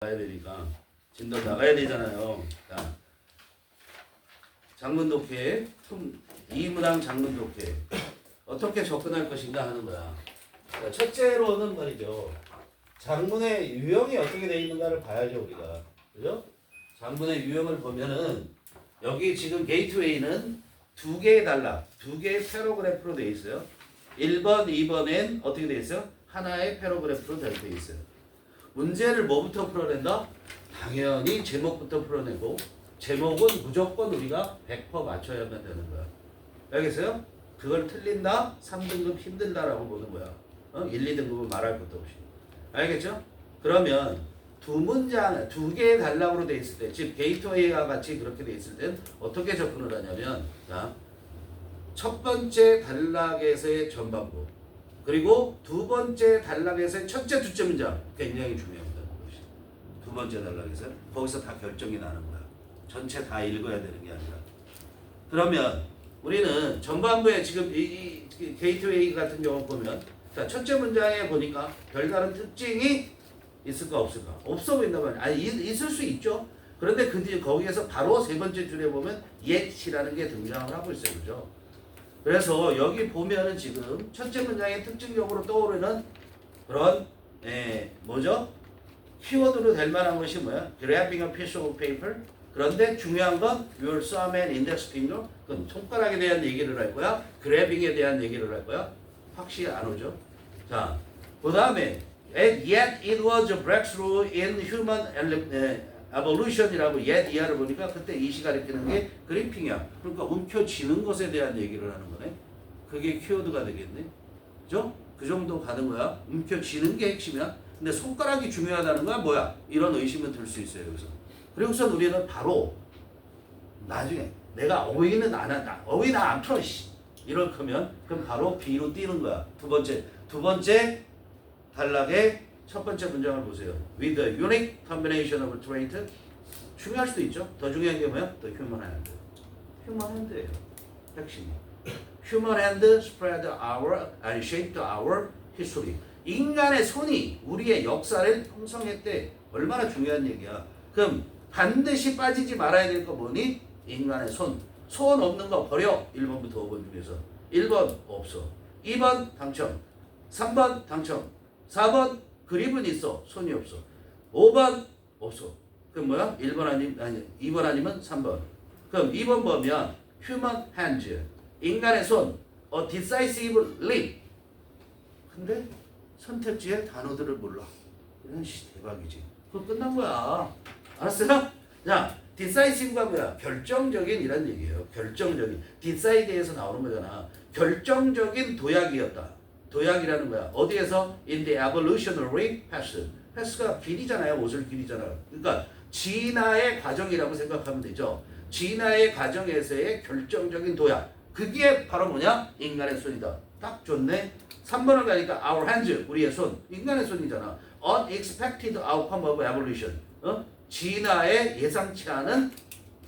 나가야 되니까 진도 나가야 되잖아요. 자, 장문 독해, 이문항 장문 독해 어떻게 접근할 것인가 하는 거야. 자, 첫째로는 말이죠. 장문의 유형이 어떻게 되어 있는가를 봐야죠 우리가. 그죠? 장문의 유형을 보면은 여기 지금 게이트웨이는 두 개의 단락, 두 개의 패러그래프로 되어 있어요. 1번, 2번엔 어떻게 되어 있어요? 하나의 패러그래프로 되어 있어요. 문제를 뭐부터 풀어낸다? 당연히 제목부터 풀어내고 제목은 무조건 우리가 100% 맞춰야만 되는 거야. 알겠어요? 그걸 틀린다? 3등급 힘들다라고 보는 거야. 1, 2등급은 말할 것도 없이. 알겠죠? 그러면 두 개의 단락으로 돼 있을 때, 즉 게이트웨이와 같이 그렇게 돼 있을 땐 어떻게 접근을 하냐면, 자, 첫 번째 단락에서의 전반부, 그리고 두 번째 단락에서의 첫째, 둘째 문장 굉장히 중요합니다. 두 번째 단락에서 거기서 다 결정이 나는 거야. 전체 다 읽어야 되는 게 아니라. 그러면 우리는 전반부에 지금 이 게이트웨이 같은 경우 보면, 자, 첫째 문장에 보니까 별다른 특징이 있을까 없을까? 없어 보인단 말이야. 아니, 있을 수 있죠. 그런데 그 뒤에 거기에서 바로 세 번째 줄에 보면 yet이라는 게 등장을 하고 있어요. 그죠? 그래서 여기 보면은 지금 첫째 문장의 특징적으로 떠오르는 그런 뭐죠? 키워드로 될 만한 것이 뭐야? Grabbing a piece of paper. 그런데 중요한 건 your thumb and index finger. 그건 손가락에 대한 얘기를 할 거야. grabbing에 대한 얘기를 할 거야. 확실히 안 오죠? 자, 그 다음에 yet it was a breakthrough in human evolution이라고 yet 이하를 보니까 그때 이시 가리키는 게 그리핑이야. 그러니까 움켜쥐는 것에 대한 얘기를 하는 거네. 그게 키워드가 되겠네. 그죠? 그 정도 가는 거야. 움켜쥐는 게 핵심이야. 근데 손가락이 중요하다는 거야 뭐야? 이런 의심은 들 수 있어요. 여기서. 그리고서 우리는 바로 나중에 내가 어휘는 안 한다. 어휘 나 안 풀어. 이럴 거면 그럼 바로 B로 뛰는 거야. 두 번째 단락의 첫 번째 문장을 보세요. With a unique combination of trait. 중요할 수도 있죠. 더 중요한 게 뭐야? The human hand. human hand예요. 핵심이. Human hand spread our and shaped our history. 인간의 손이 우리의 역사를 형성했대. 얼마나 중요한 얘기야. 그럼 반드시 빠지지 말아야 될 거 뭐니? 인간의 손. 손 없는 거 버려. 1번부터 5번 중에서. 1번 없어. 2번 당첨. 3번 당첨. 4번 그립은 있어. 손이 없어. 5번 없어. 그럼 뭐야? 1번 아니 2번 아니면 3번. 그럼 2번 보면 human hands. 인간의 손. A decisive leap. 근데 선택지의 단어들을 몰라. 이런 대박이지. 그거 끝난 거야. 알았어요? 자, decisive가 뭐야? 결정적인 이란 얘기예요. 결정적인. decide에서 나오는 거잖아. 결정적인 도약이었다. 도약이라는 거야. 어디에서? In the evolutionary past. past가 길이잖아요. 옷을 길이잖아. 그러니까 진화의 과정이라고 생각하면 되죠. 진화의 과정에서의 결정적인 도약. 그게 바로 뭐냐? 인간의 손이다. 딱 좋네. 3번을 가니까 our hands, 우리의 손. 인간의 손이잖아. Unexpected outcome of evolution. 진화의 예상치 않은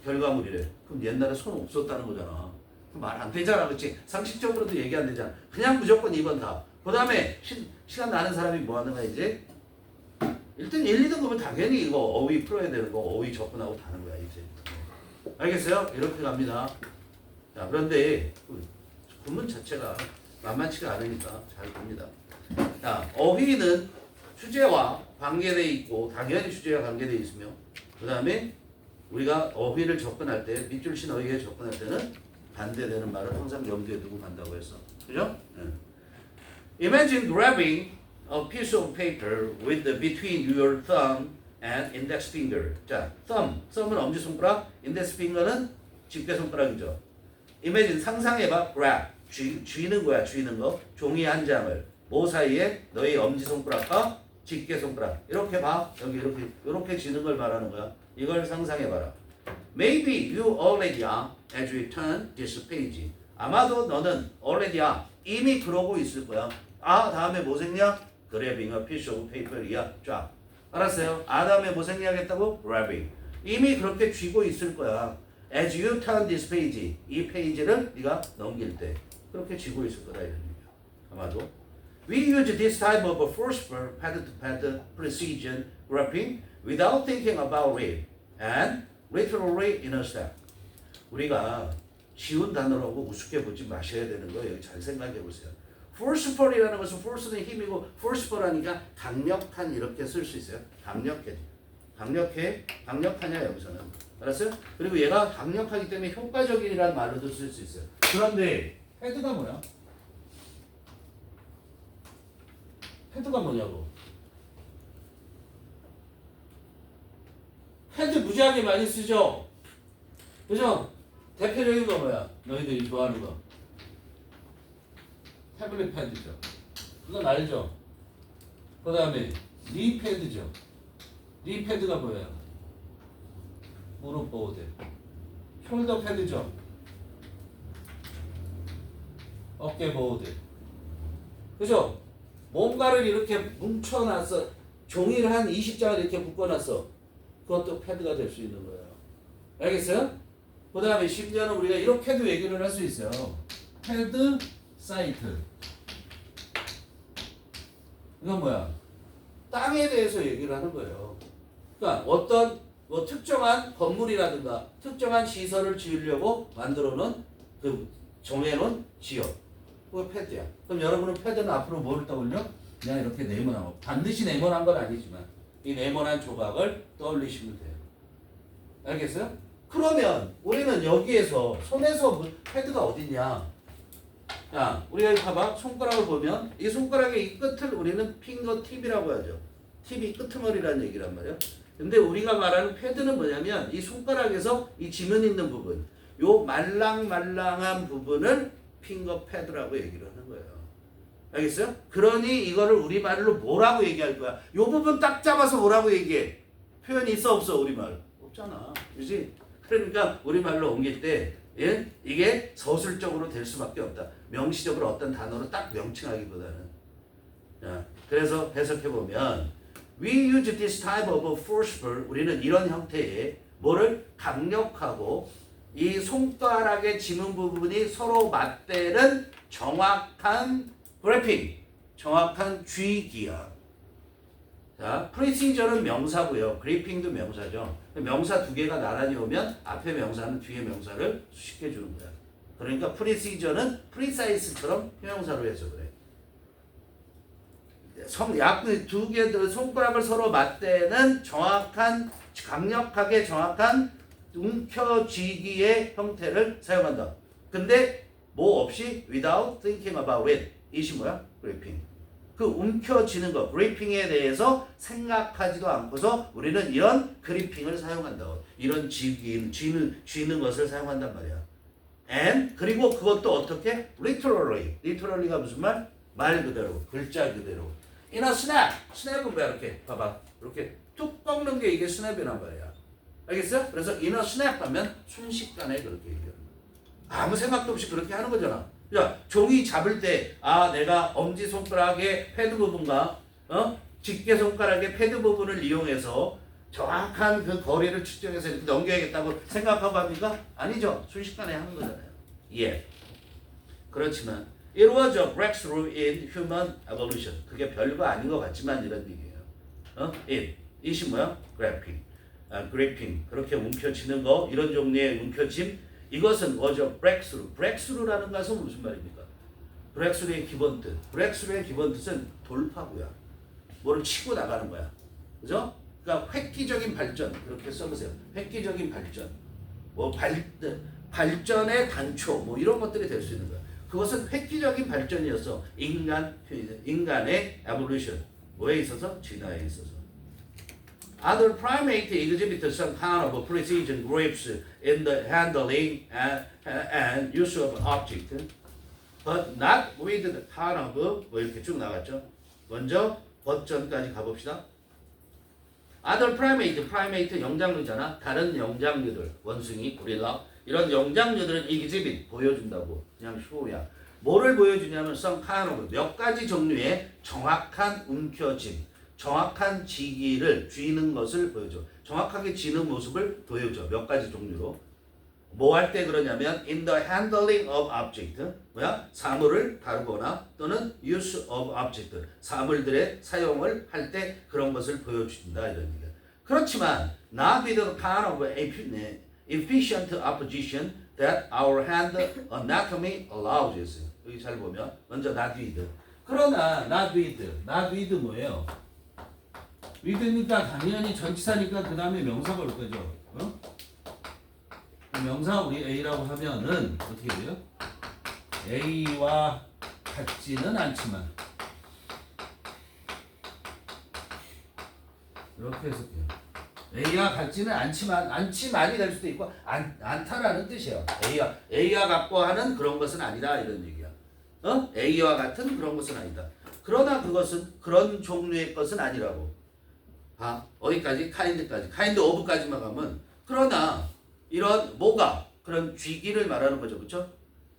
결과물이래. 그럼 옛날에 손 없었다는 거잖아. 말 안 되잖아. 그렇지? 상식적으로도 얘기 안 되잖아. 그냥 무조건 2번 다. 그 다음에 시간 나는 사람이 뭐 하는가 이제? 일단 1, 2등급은 당연히 이거 어휘 풀어야 되는 거 어휘 접근하고 다는 거야 이제. 알겠어요? 이렇게 갑니다. 자, 그런데 구문 자체가 만만치가 않으니까 잘 봅니다. 자, 어휘는 주제와 관계되어 있고 당연히 주제와 관계되어 있으며 그 다음에 우리가 어휘를 접근할 때 밑줄 친 어휘에 접근할 때는 반대되는 말을 항상 염두에 두고 간다고 했어. 그죠? Imagine grabbing a piece of paper with between your thumb and index finger. 자, thumb은 엄지손가락, index finger는 집게손가락이죠. Imagine 상상해봐. grab 쥐는 거야. 쥐는 거. 종이 한 장을 뭐 사이에 너의 엄지손가락과 집게손가락 이렇게 봐. 여기 이렇게 쥐는 걸 말하는 거야. 이걸 상상해봐라. Maybe you already are as you turn this page. 아마도 너는 already are. 이미 그러고 있을 거야. 다음에 뭐 생략? Grabbing a piece of paper이야. 쫙. 알았어요? 다음에 뭐 생략했다고? Grabbing. 이미 그렇게 쥐고 있을 거야. As you turn this page. 이 페이지를 네가 넘길 때 그렇게 쥐고 있을 거다 이런 얘기야. 아마도. We use this type of a first verb, pad-to-pad precision graphing without thinking about it and literally in a step. 우리가 쉬운 단어라고 우습게 보지 마셔야 되는 거예요. 잘 생각해 보세요. forceful이라는 것은 force는 힘이고 forceful하니까 강력한 이렇게 쓸 수 있어요. 강력하냐 여기서는. 알았어요? 그리고 얘가 강력하기 때문에 효과적이라는 말로도 쓸 수 있어요. 그런데 헤드가 뭐야? 헤드가 뭐냐고. 헤드 무지하게 많이 쓰죠? 그죠? 대표적인 거 뭐야? 너희들이 좋아하는 거. 태블릿 패드죠. 그건 알죠? 그 다음에 니 패드죠. 니 패드가 뭐예요? 무릎 보호대. 숄더 패드죠. 어깨 보호대. 그죠? 뭔가를 이렇게 뭉쳐놨어. 종이를 한 20장을 이렇게 묶어놨어. 그것도 패드가 될 수 있는 거예요. 알겠어요? 그 다음에 심지어는 우리가 이렇게도 얘기를 할 수 있어요. 패드 사이트. 이건 뭐야? 땅에 대해서 얘기를 하는 거예요. 그러니까 어떤 뭐 특정한 건물이라든가 특정한 시설을 지으려고 만들어 놓은 그 정해놓은 지역. 그거 패드야. 그럼 여러분은 패드는 앞으로 뭐를 떠올려? 그냥 이렇게 네모난 거. 반드시 네모난 건 아니지만 이 네모난 조각을 떠올리시면 돼요. 알겠어요? 그러면 우리는 여기에서 손에서 패드가 어딨냐? 자, 우리가 여기 봐봐. 손가락을 보면 이 손가락의 이 끝을 우리는 핑거 팁이라고 하죠. 팁이 끄트머리라는 얘기란 말이야. 근데 우리가 말하는 패드는 뭐냐면 이 손가락에서 이 지문 있는 부분, 요 말랑말랑한 부분을 핑거 패드라고 얘기를 하는 거예요. 알겠어요? 그러니 이거를 우리말로 뭐라고 얘기할 거야? 요 부분 딱 잡아서 뭐라고 얘기해? 표현이 있어 없어? 우리말 없잖아. 그렇지? 그러니까 우리말로 옮길 때 이게 서술적으로 될 수밖에 없다. 명시적으로 어떤 단어로 딱 명칭하기보다는. 자, 그래서 해석해보면 We use this type of forceful. 우리는 이런 형태의 뭐를 강력하고 이 손가락의 지문 부분이 서로 맞대는 정확한 그래핑, 정확한 쥐기야. 자, 프리시저는 명사고요. 그래핑도 명사죠. 명사 두 개가 나란히 오면 앞에 명사는 뒤에 명사를 수식해 주는 거야. 그러니까 프리시저는 프리사이스처럼 형용사로 해석을 해. 두 개의 손가락을 서로 맞대는 정확한, 강력하게 정확한 움켜쥐기의 형태를 사용한다. 근데 뭐 없이 without thinking about it. 이것이 뭐야? 그래핑. 그 움켜쥐는 것, 그리핑에 대해서 생각하지도 않고서 우리는 이런 그리핑을 사용한다고. 이런 쥐는 것을 사용한단 말이야. And 그리고 그것도 어떻게? Literally. Literally가 무슨 말? 말 그대로, 글자 그대로. In a snap. snap은 뭐야? 이렇게 봐봐. 이렇게 툭 꺾는 게 이게 snap이란 말이야. 알겠어요? 그래서 in a snap 하면 순식간에 그렇게 얘기해요. 아무 생각도 없이 그렇게 하는 거잖아. 야, 종이 잡을 때, 내가 엄지손가락의 패드 부분과, 집게 손가락의 패드 부분을 이용해서 정확한 그 거리를 측정해서 이렇게 넘겨야겠다고 생각하고 합니까? 아니죠. 순식간에 하는 거잖아요. 예. 그렇지만, it was a breakthrough in human evolution. 그게 별거 아닌 것 같지만 이런 얘기예요. it이 뭐야? grasping. 그렇게 움켜쥐는 거, 이런 종류의 움켜짐. 이것은 was a breakthrough. breakthrough라는 것은 무슨 말입니까? breakthrough의 기본 뜻. breakthrough의 기본 뜻은 돌파구야. 뭐를 치고 나가는 거야. 그죠? 그러니까 획기적인 발전. 그렇게 써보세요. 획기적인 발전. 발전의 단초. 뭐 이런 것들이 될 수 있는 거야. 그것은 획기적인 발전이었어. 인간의 evolution. 뭐에 있어서? 진화에 있어서. Other primates exhibit some kind of precision grasp in the handling and use of object, but not with the kind of 뭐 이렇게 쭉 나갔죠. 먼저 버전까지 가봅시다. Other primate 영장류잖아. 다른 영장류들, 원숭이, 고릴라 이런 영장류들은 exhibit 보여준다고. 그냥 쇼야. 뭐를 보여주냐면 some kind of 몇 가지 종류의 정확한 움켜짐. 정확한 쥐기를 쥐는 것을 보여줘. 정확하게 쥐는 모습을 보여줘. 몇 가지 종류로. 뭐 할 때 그러냐면 in the handling of object. 뭐야? 사물을 다루거나 또는 use of object. 사물들의 사용을 할 때 그런 것을 보여준다 이런 얘기야. 그렇지만 not with the kind of efficient opposition that our hand anatomy allows. 여기 잘 보면 먼저 not with. 그러나 not with 뭐예요? with니까 당연히 전치사니까 그 다음에 명사가 올 거죠. 어? 명사 우리 A라고 하면은 어떻게 돼요? A와 같지는 않지만 이렇게 해석해요. A와 같지는 않지만이 될 수도 있고 않다라는 뜻이에요. A와 같고 하는 그런 것은 아니다 이런 얘기야. A와 같은 그런 것은 아니다. 그러나 그것은 그런 종류의 것은 아니라고. 어디까지? kind of까지만 가면 그러나 이런 뭐가 그런 쥐기를 말하는 거죠. 그렇죠?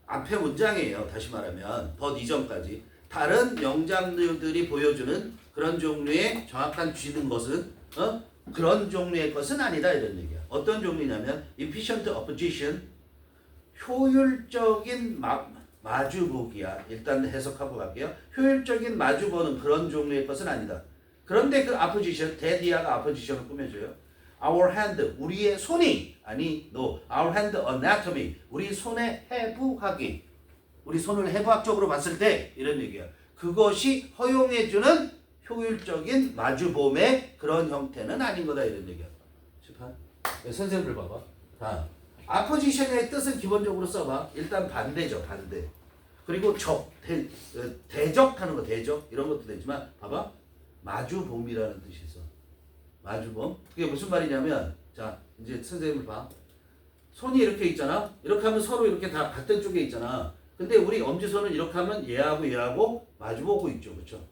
앞에 문장이에요. 다시 말하면 but 이전까지 다른 영장류들이 보여주는 그런 종류의 정확한 쥐는 것은 그런 종류의 것은 아니다 이런 얘기야. 어떤 종류냐면 efficient opposition 효율적인 마주보기야. 일단 해석하고 갈게요. 효율적인 마주보는 그런 종류의 것은 아니다. 그런데 그 opposition 대디아가 opposition을 꾸며줘요. Our hand 우리의 손이 our hand anatomy 우리 손의 해부학이 우리 손을 해부학적으로 봤을 때 이런 얘기야. 그것이 허용해주는 효율적인 마주봄의 그런 형태는 아닌 거다 이런 얘기야. 18. 선생님들 봐봐. 자, opposition의 뜻은 기본적으로 써봐. 일단 반대죠. 반대. 그리고 대적하는 거 대적 이런 것도 되지만 봐봐. 마주봄이라는 뜻이 있어. 마주봄. 그게 무슨 말이냐면 자 이제 선생님을 봐. 손이 이렇게 있잖아. 이렇게 하면 서로 이렇게 다 같은 쪽에 있잖아. 근데 우리 엄지손은 이렇게 하면 얘하고 마주보고 있죠. 그렇죠?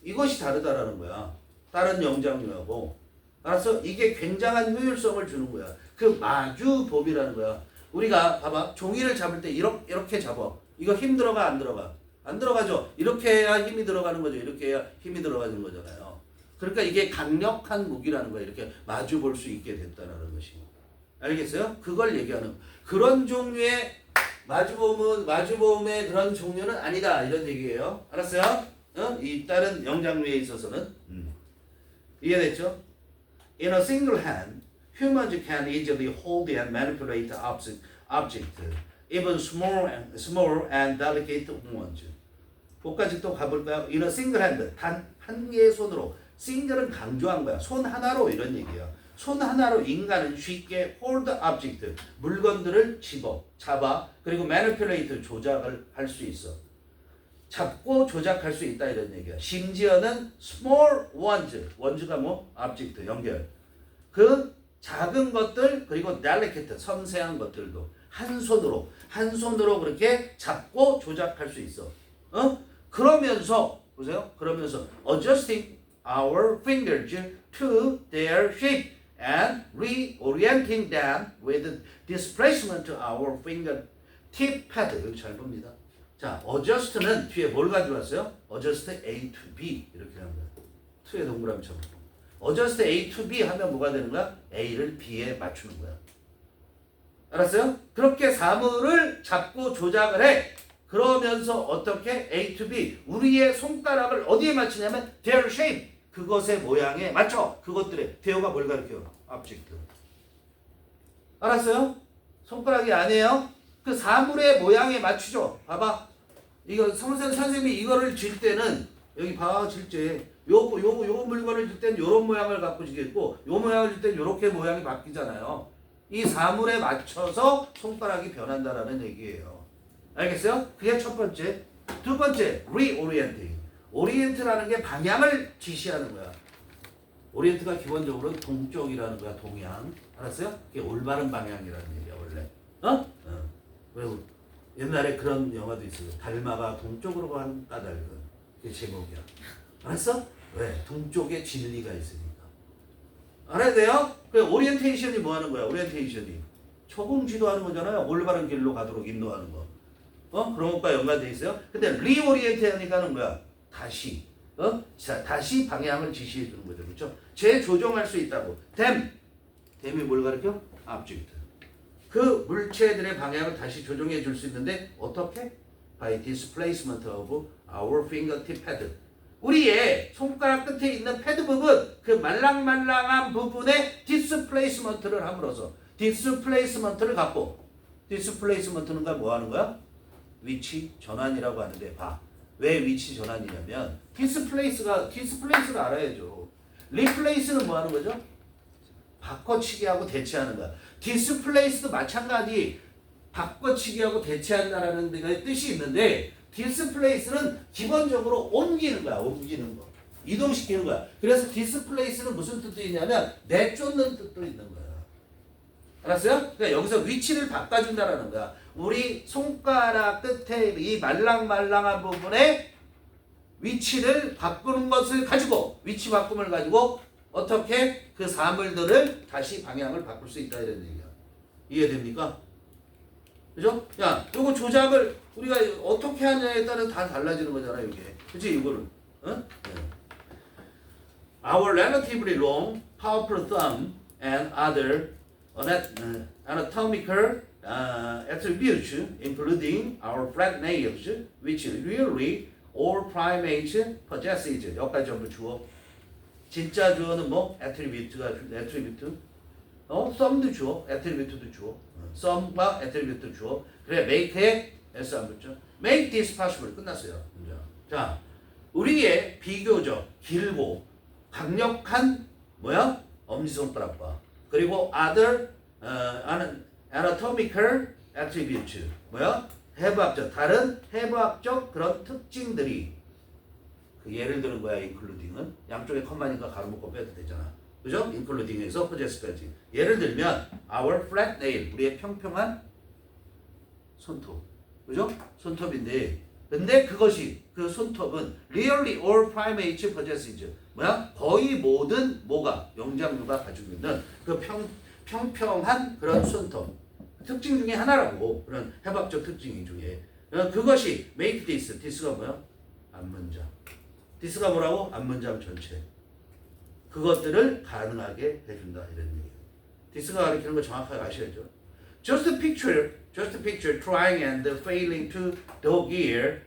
이것이 다르다라는 거야. 다른 영장류하고. 알았어? 이게 굉장한 효율성을 주는 거야. 그 마주봄이라는 거야. 우리가 봐봐. 종이를 잡을 때 이렇게 잡아. 이거 힘 들어가 안 들어가? 안 들어가죠. 이렇게 해야 힘이 들어가는 거죠. 이렇게 해야 힘이 들어가는 거잖아요. 그러니까 이게 강력한 무기라는 거야. 이렇게 마주 볼 수 있게 됐다는 것이. 알겠어요? 그걸 얘기하는 그런 종류의 마주보험의 그런 종류는 아니다. 이런 얘기예요. 알았어요? 이 다른 영장류에 있어서는 이해됐죠? In a single hand, humans can easily hold and manipulate object, even small and delicate ones. 거기까지 또 가볼까요? In a single hand, 단 한 개의 손으로. single은 강조한 거야. 손 하나로 이런 얘기야. 손 하나로 인간은 쉽게 hold object, 물건들을 잡아, 그리고 manipulate, 조작을 할 수 있어. 잡고 조작할 수 있다 이런 얘기야. 심지어는 small ones가 뭐? object, 연결. 그 작은 것들 그리고 delicate, 섬세한 것들도 한 손으로 그렇게 잡고 조작할 수 있어. 그러면서 보세요. 그러면서 adjusting our fingers to their shape and reorienting them with displacement to our fingertip pad. 여기 잘 봅니다. 자, adjust는 뒤에 뭘 가져왔어요? adjust A to B 이렇게 하는 거야. 2의 동그라미처럼. adjust A to B 하면 뭐가 되는 거야? A를 B에 맞추는 거야. 알았어요? 그렇게 사물을 잡고 조작을 해. 그러면서 어떻게 A to B 우리의 손가락을 어디에 맞추냐면 their shape 그것의 모양에 맞춰. 그것들의 there가 뭘 가르쳐요? object. 알았어요? 손가락이 아니에요? 그 사물의 모양에 맞추죠. 봐봐. 이거 선생님이 이거를 질 때는 여기 봐 질 때 요 물건을 질 때는 요런 모양을 갖고 지겠고 요 모양을 질 때는 요렇게 모양이 바뀌잖아요. 이 사물에 맞춰서 손가락이 변한다라는 얘기예요. 알겠어요? 그게 첫 번째. 두 번째, reorienting. 오리엔트라는 게 방향을 지시하는 거야. 오리엔트가 기본적으로 동쪽이라는 거야, 동양. 알았어요? 그게 올바른 방향이라는 얘기야, 원래. 그리고 옛날에 그런 영화도 있어요. 달마가 동쪽으로 간 까닭은. 그게 제목이야. 알았어? 왜? 동쪽에 진리가 있으니까. 알아야 돼요? 그 오리엔테이션이 뭐 하는 거야? 오리엔테이션이 초봉 지도하는 거잖아요. 올바른 길로 가도록 인도하는 거. 그런 것과 연관돼 있어요. 근데 리오리엔트 하니까 하는 거야. 다시. 다시 방향을 지시해 주는 거죠. 그렇죠? 재조정할 수 있다고. 댐이 뭘 가르쳐? object. 그 물체들의 방향을 다시 조정해 줄 수 있는데 어떻게? By displacement of our fingertip pad. 우리의 손가락 끝에 있는 패드 부분, 그 말랑말랑한 부분에 디스플레이스먼트를 함으로써 디스플레이스먼트를 갖고, 디스플레이스먼트는 뭐 하는 거야? 위치 전환이라고 하는데 봐. 왜 위치 전환이냐면 디스플레이스가 알아야죠. 리플레이스는 뭐 하는 거죠? 바꿔치기하고 대체하는 거야. 디스플레이스도 마찬가지 바꿔치기하고 대체한다라는 뜻이 있는데 디스플레이스는 기본적으로 옮기는 거야. 옮기는 거. 이동시키는 거야. 그래서 디스플레이스는 무슨 뜻도 있냐면 내쫓는 뜻도 있는 거야. 알았어요? 그러니까 여기서 위치를 바꿔준다라는 거야. 우리 손가락 끝에 이 말랑말랑한 부분에 위치를 바꾸는 것을 가지고 위치 바꿈을 가지고 어떻게 그 사물들을 다시 방향을 바꿀 수 있다 이런 얘기야. 이해됩니까? 그죠? 야, 요거 조작을 우리가 어떻게 하냐에 따라 다 달라지는 거잖아, 이게. 그치, 이거를. 어? Our relatively long, powerful thumb and other anatomical attributes, including our flat nails, which really all primates possesses. 여기까지 전부 주어. 진짜 주어는 뭐? attribute. thumb도 주어, attribute도 주어. thumb과 attribute 주어. 그래, make에 s 안 붙죠. make this possible. 끝났어요. 자, 우리의 비교적 길고 강력한 뭐야? 엄지손가락과 그리고 other anatomical attributes. 뭐야? 해부학적, 다른 해부학적 그런 특징들이 그 예를 드는 거야. including은 양쪽에 컴마니까 가로 묶고 빼도 되잖아. 그죠? including에서 possess까지. 예를 들면 our flat nail, 우리의 평평한 손톱. 그죠? 손톱인데 근데 그것이 그 손톱은 really all primates possesses. 뭐야? 거의 모든 뭐가 영장류가 가지고 있는 그 평평한 그런 손톱. 특징 중에 하나라고. 그런 해부학적 특징 중에. 그것이 make this가 뭐야? 앞문장. this가 뭐라고? 앞문장 전체. 그것들을 가능하게 해준다 이런 얘기예요. this가 가리키는 거 정확하게 아셔야죠. Just picture trying and failing to dog ear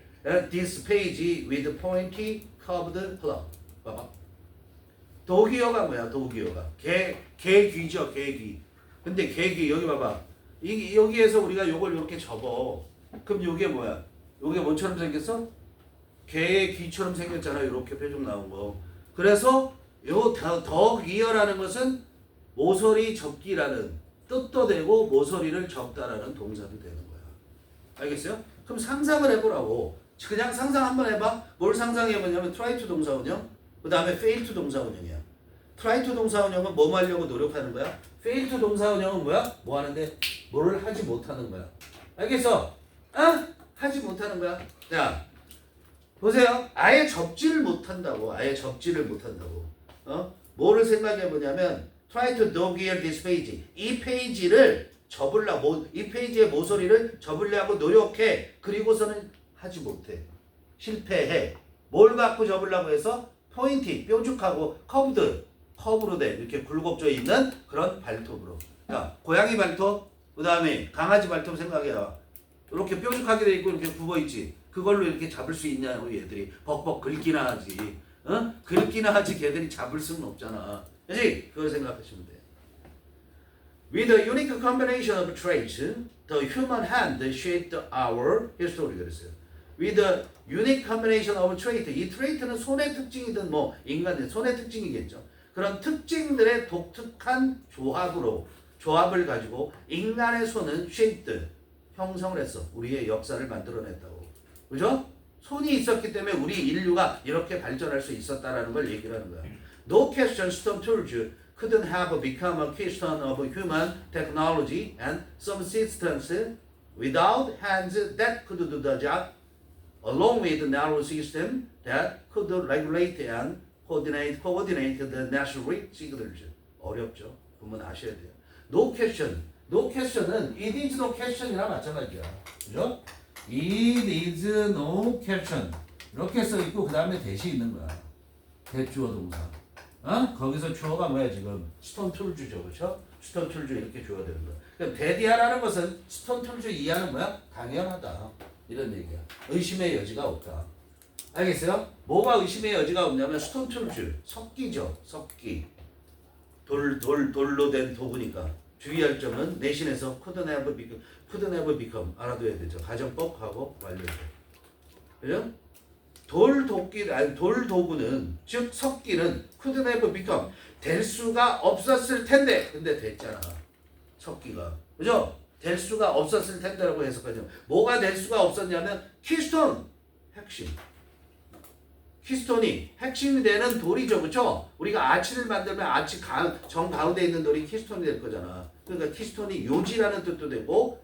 this page with pointy curved claw. 봐봐. 도기어가 뭐야? 도기어가 개귀죠, 개귀. 근데 개귀 여기 봐봐. 여기에서 우리가 요걸 이렇게 접어. 그럼 요게 뭐야? 요게 뭐처럼 생겼어? 개의 귀처럼 생겼잖아. 이렇게 표정 나온 거. 그래서 요 덕이어라는 것은 모서리 접기라는 뜻도 되고 모서리를 접다라는 동사도 되는 거야. 알겠어요? 그럼 상상을 해보라고. 그냥 상상 한번 해봐. 뭘 상상해보냐면 try to 동사운영, 그 다음에 fail to 동사운영이야. try to 동사운영은 뭐 하려고 노력하는 거야? fail to 동사운영은 뭐야? 뭐 하는데 뭘 하지 못하는 거야. 알겠어? 하지 못하는 거야. 자, 보세요. 아예 접지를 못한다고. 뭐를 생각해보냐면 try to dog ear this page. 이 페이지를 접으려고, 이 페이지의 모서리를 접으려고 노력해. 그리고서는 하지 못해. 실패해. 뭘 갖고 접으려고 해서? 포인티, 뾰족하고 커브로 돼. 이렇게 굴곡져 있는 그런 발톱으로. 야, 고양이 발톱, 그 다음에 강아지 발톱 생각해봐. 이렇게 뾰족하게 돼 있고 이렇게 굽어 있지. 그걸로 이렇게 잡을 수 있냐고 얘들이. 벅벅 긁기나 하지. 긁기나 하지 걔들이 잡을 수는 없잖아. 그치? 그걸 생각하시면 돼. With a unique combination of traits, the human hand shaped our history. 그랬어요. With a unique combination of traits. 이 trait는 손의 특징이든 뭐 인간의 손의 특징이겠죠. 그런 특징들의 독특한 조합을 가지고 인간의 손은 shaped, 형성을 했어. 우리의 역사를 만들어냈다고. 그죠? 손이 있었기 때문에 우리 인류가 이렇게 발전할 수 있었다라는 걸 얘기를 하는 거야. No question stone tools couldn't have become a keystone of human technology and subsistence without hands that could do the job, along with narrow system that could regulate and coordinate the necessary signals. 어렵죠? 그러면 아셔야 돼요. No question. No question은 it is no question이랑 마찬가지야. 그죠? It is no question. 이렇게 써 있고 그 다음에 대시 있는 거야. 대주어 동사. 거기서 주어가 뭐야 지금? 스톤 툴즈죠, 그렇죠? 스톤 툴즈 이렇게 주어야 되는 거야. 그러니까 대디하라는 것은 스톤 툴즈 이하는 뭐야? 당연하다. 이런 얘기야. 의심의 여지가 없다. 알겠어요? 뭐가 의심의 여지가 없냐면 스톤 툴줄, 석기죠. 석기. 돌로 된 도구니까. 주의할 점은 내신에서 couldn't have become 알아둬야 되죠. 가정법하고 완료죠. 그죠? 돌 도구는 즉 석기는 couldn't have become 될 수가 없었을 텐데 근데 됐잖아. 석기가. 그죠? 될 수가 없었을 텐데라고 해석하죠. 뭐가 될 수가 없었냐면 키스톤 핵심. 키스톤이 핵심이 되는 돌이죠. 그렇죠? 우리가 아치를 만들면 아치 정 가운데 있는 돌이 키스톤이 될 거잖아. 그러니까 키스톤이 요지라는 뜻도 되고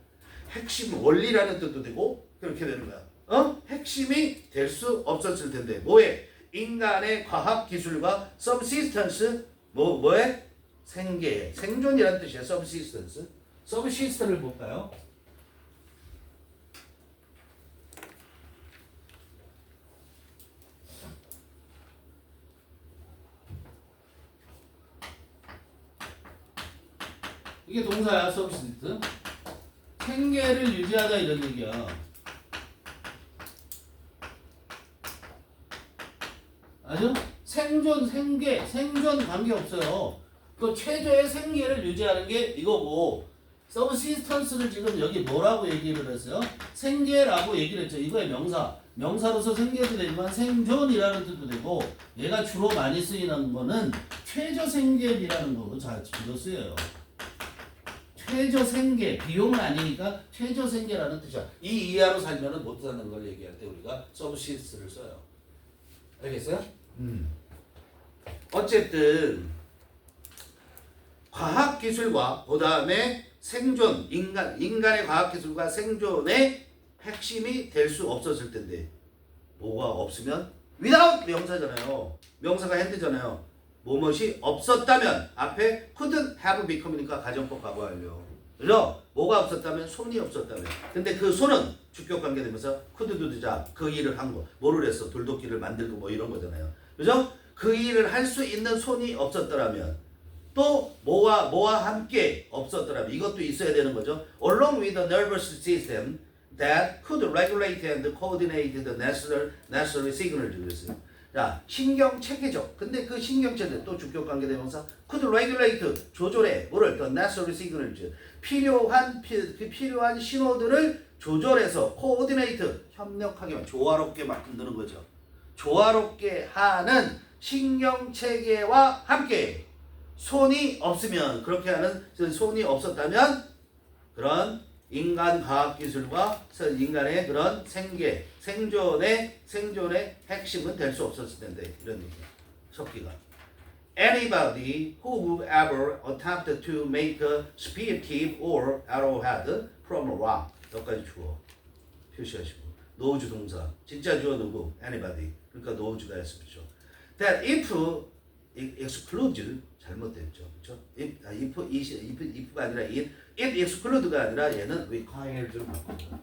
핵심 원리라는 뜻도 되고 그렇게 되는 거야. 핵심이 될 수 없었을 텐데 뭐에? 인간의 과학 기술과 subsistence 뭐에? 생존이라는 뜻이야. subsistence. subsistence를 볼까요? 이게 동사야. subsist. 생계를 유지하다 이런 얘기야. 아죠? 생존 관계없어요. 그 최저의 생계를 유지하는 게 이거고 서브시스턴스를 지금 여기 뭐라고 얘기를 했어요? 생계라고 얘기를 했죠. 이거의 명사로서 생계도 되지만 생존이라는 뜻도 되고 얘가 주로 많이 쓰이는 거는 최저 생계비라는 거로 주로 쓰여요. 최저 생계, 비용은 아니니까 최저 생계라는 뜻이야. 이 이하로 살면은 못 사는 걸 얘기할 때 우리가 서브시스를 써요. 알겠어요? 어쨌든 과학기술과 그 다음에 생존, 인간의 과학기술과 생존의 핵심이 될 수 없었을 텐데 뭐가 없으면 without 명사잖아요. 명사가 핸드잖아요. 뭐뭇이 없었다면 앞에 couldn't have become이니까 가정법 과거 완료. 그죠? 뭐가 없었다면 손이 없었다면. 근데 그 손은 주격 관계 되면서 could do the job 그 일을 한 거. 뭐를 했어? 돌도끼를 만들고 뭐 이런 거잖아요. 그죠? 그 일을 할 수 있는 손이 없었더라면 또 뭐와 함께 없었더라면 이것도 있어야 되는 거죠. Along with the nervous system that could regulate and coordinate the necessary signals 그랬어요. 자, 신경체계죠. 근데 그 신경체계 또 주격 관계 대명사 could regulate 조절해 뭐를 the necessary signals 필요한 신호들을 조절해서 coordinate 협력하게 조화롭게 만드는 거죠. 조화롭게 하는 신경체계와 함께 손이 없으면 그렇게 하는 손이 없었다면 그런 인간 과학기술과 인간의 그런 생존의 핵심은 될 수 없었을 텐데 이런 얘기야. 석기가 Anybody who would ever attempt to make a spear tip or arrowhead from a rock 여기까지 주어 표시하시고 노우주 동사 진짜 주어 누구? Anybody 그러니까 노우주가 했었죠. That if excludes 잘못됐죠. 그렇죠? if가 아니라 if exclude가 아니라 얘는 required로 바꿔요.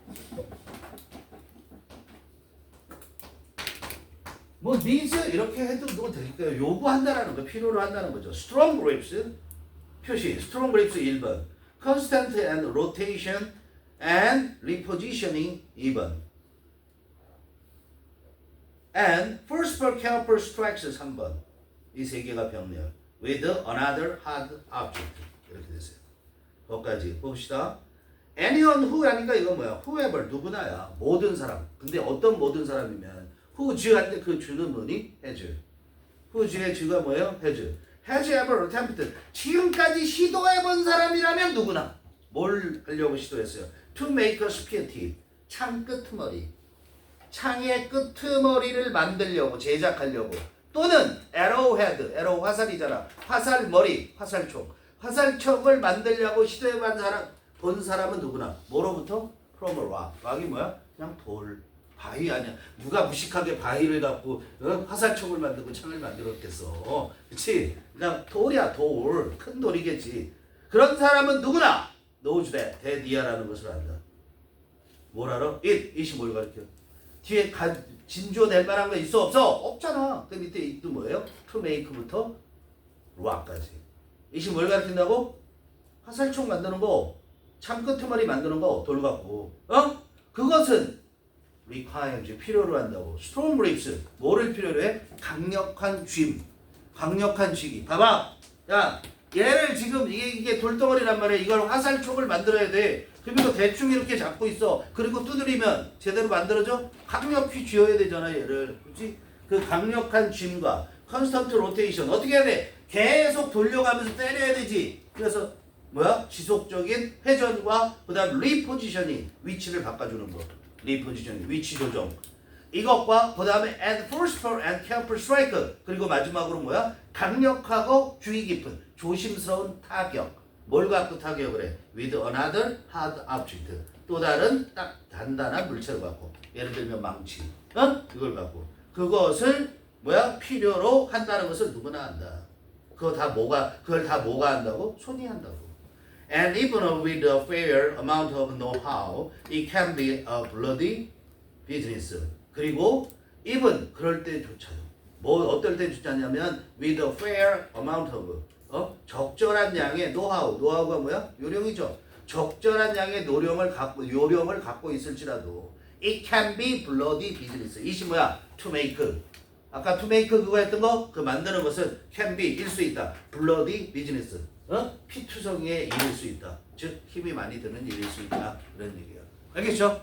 뭐 needs 이렇게 해도 뭐 될까요? 요구한다라는 거, 필요로 한다는 거죠. strong grapes 표시, strong grapes 1번, constant and rotation and repositioning 2번, and first per careful strikes 3번. 이 세 개가 병렬. with another hard object 이렇게 됐어요. 거기까지 봅시다. anyone who 하니까 이건 뭐야? whoever 누구나야. 모든 사람. 근데 어떤 모든 사람이면 whose 할 때 그 주는 뭐니? has. whose의 주가 뭐예요? has. has ever attempted. 지금까지 시도해본 사람이라면 누구나. 뭘 하려고 시도했어요? to make a spear tip. 창 끄트머리. 창의 끄트머리를 만들려고 제작하려고. 또는 arrowhead, arrow 화살이잖아. 화살머리, 화살촉. 화살촉을 만들려고 본 사람은 누구나. 뭐로부터? from a rock. rock이 뭐야? 그냥 돌. 바위 아니야. 누가 무식하게 바위를 갖고 화살촉을 만들고 창을 만들었겠어. 그치? 그냥 돌이야, 돌. 큰 돌이겠지. 그런 사람은 누구나 노우주대, 대니아라는 것을 안다. 뭘 알아? it이 뭘 가르쳐? 뒤에 진주어낼 만한 거 있어 없어? 없잖아. 그 밑에 it도 뭐예요? to make부터 rock까지. it이 뭘 가르친다고? 화살촉 만드는 거, 창 끄트머리 만드는 거, 돌 갖고. 그것은 require 필요로 한다고. strong grasp 뭐를 필요로 해? 강력한 쥐, 강력한 쥐기. 봐봐, 야 얘를 지금 이게 돌덩어리란 말이야. 이걸 화살촉을 만들어야 돼. 그리고 대충 이렇게 잡고 있어. 그리고 두드리면 제대로 만들어져? 강력히 쥐어야 되잖아 얘를. 그렇지? 그 강력한 쥐임과 컨스턴트 로테이션 어떻게 해야 돼? 계속 돌려가면서 때려야 되지. 그래서 뭐야? 지속적인 회전과 그 다음 리포지셔닝 위치를 바꿔주는 거. 리포지셔닝 위치 조정. 이것과 그 다음에 and forceful and careful strike. 그리고 마지막으로 뭐야? 강력하고 주의 깊은 조심스러운 타격. 뭘 갖고 타격을 해? with another hard object. 또 다른 딱 단단한 물체를 갖고. 예를 들면 망치. 이걸 갖고. 그것을 뭐야? 필요로 한다는 것을 누구나 한다. 그걸 다 뭐가 한다고? 손이 한다고. And even with a fair amount of know-how, it can be a bloody business. 그리고 even 그럴 때조차도 뭐 어떨 때조차냐면 with a fair amount of 적절한 양의 노하우가 뭐야? 요령이죠. 적절한 양의 요령을 갖고 있을지라도 it can be bloody business. 이시 뭐야? to make. 아까 to make 그거 했던 거? 그 만드는 것은 can be 일 수 있다. bloody business. 피투성이의 일일 수 있다. 즉 힘이 많이 드는 일일 수 있다. 이런 얘기야. 알겠죠?